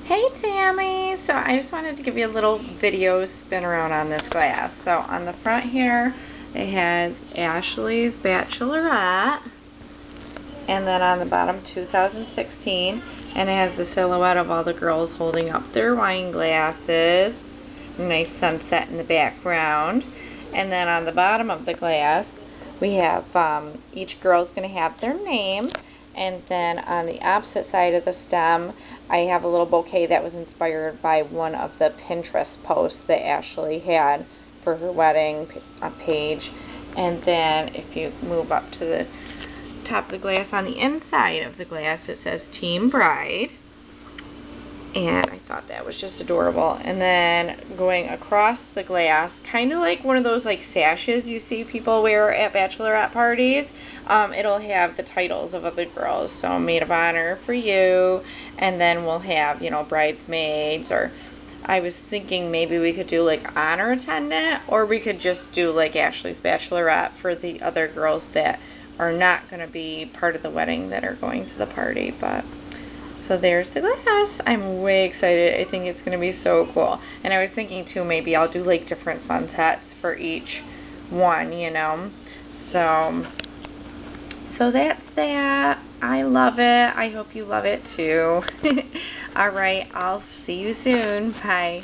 Hey Tammy! So I just wanted to give you a little video spin around on this glass. So on the front here it has Ashley's Bachelorette, and then on the bottom 2016, and it has the silhouette of all the girls holding up their wine glasses. Nice sunset in the background. And then on the bottom of the glass we have each girl's going to have their name. And then on the opposite side of the stem, I have a little bouquet that was inspired by one of the Pinterest posts that Ashley had for her wedding page. And then if you move up to the top of the glass, on the inside of the glass it says Team Bride. And I thought that was just adorable. And then going across the glass, kind of like one of those like sashes you see people wear at bachelorette parties, it'll have the titles of other girls. So Maid of Honor for you, and then we'll have, you know, bridesmaids, or I was thinking maybe we could do like honor attendant, or we could just do like Ashley's Bachelorette for the other girls that are not going to be part of the wedding that are going to the party. But so there's the glass. I'm way excited. I think it's going to be so cool. And I was thinking too, maybe I'll do like different sunsets for each one, you know. So that's that. I love it. I hope you love it too. Alright, I'll see you soon. Bye.